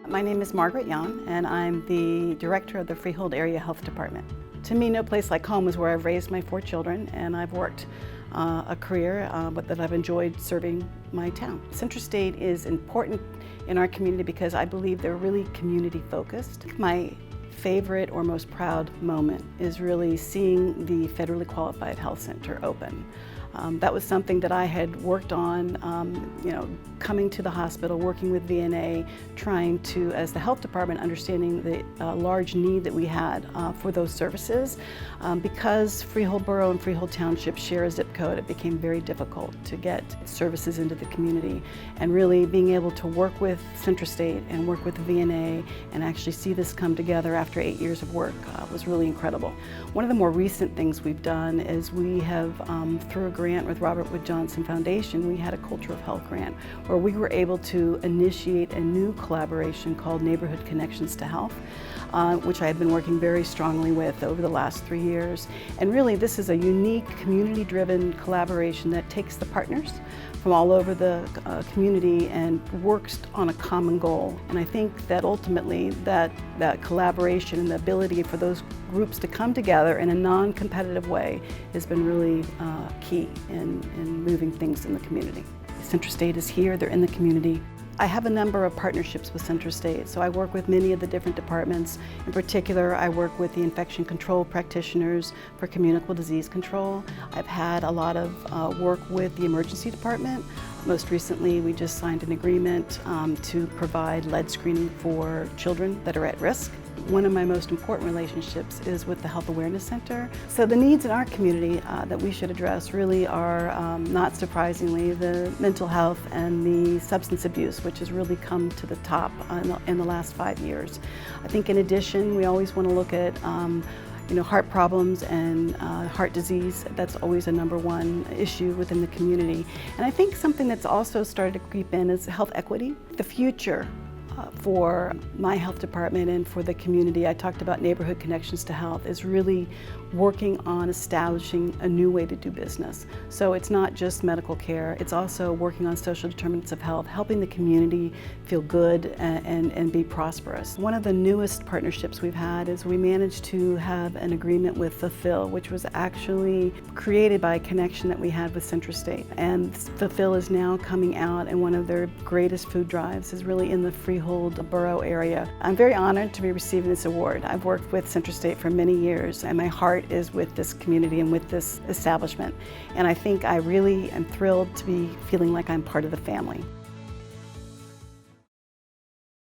My name is Margaret Jahn, and I'm the director of the Freehold Area Health Department. To me, no place like home is where I've raised my 4 children, and I've worked a career but that I've enjoyed serving my town. CentraState is important in our community because I believe they're really community focused. My favorite or most proud moment is really seeing the federally qualified health center open. That was something that I had worked on, coming to the hospital, working with VNA, trying to, as the health department, understanding the large need that we had for those services. Because Freehold Borough and Freehold Township share a zip code, it became very difficult to get services into the community. And really being able to work with CentraState and work with VNA and actually see this come together after 8 years of work was really incredible. One of the more recent things we've done is we have, through a grant with Robert Wood Johnson Foundation, we had a Culture of Health grant where we were able to initiate a new collaboration called Neighborhood Connections to Health, which I had been working very strongly with over the last 3 years. And really this is a unique community-driven collaboration that takes the partners from all over the community and works on a common goal. And I think that ultimately that collaboration and the ability for those groups to come together in a non-competitive way has been really key in moving things in the community. CentraState is here, they're in the community. I have a number of partnerships with CentraState, so I work with many of the different departments. In particular, I work with the infection control practitioners for communicable disease control. I've had a lot of work with the emergency department. Most recently, we just signed an agreement to provide lead screening for children that are at risk. One of my most important relationships is with the Health Awareness Center. So the needs in our community that we should address really are, not surprisingly, the mental health and the substance abuse, which has really come to the top in the last 5 years. I think in addition, we always want to look at heart problems and heart disease. That's always a #1 issue within the community. And I think something that's also started to creep in is health equity. The future for my health department and for the community, I talked about Neighborhood Connections to Health, is really working on establishing a new way to do business. So it's not just medical care, it's also working on social determinants of health, helping the community feel good and be prosperous. One of the newest partnerships we've had is we managed to have an agreement with Fulfill, which was actually created by a connection that we had with CentraState. And Fulfill is now coming out, and one of their greatest food drives is really in the Freehold Borough area. I'm very honored to be receiving this award. I've worked with CentraState for many years, and my heart is with this community and with this establishment. And I think I really am thrilled to be feeling like I'm part of the family.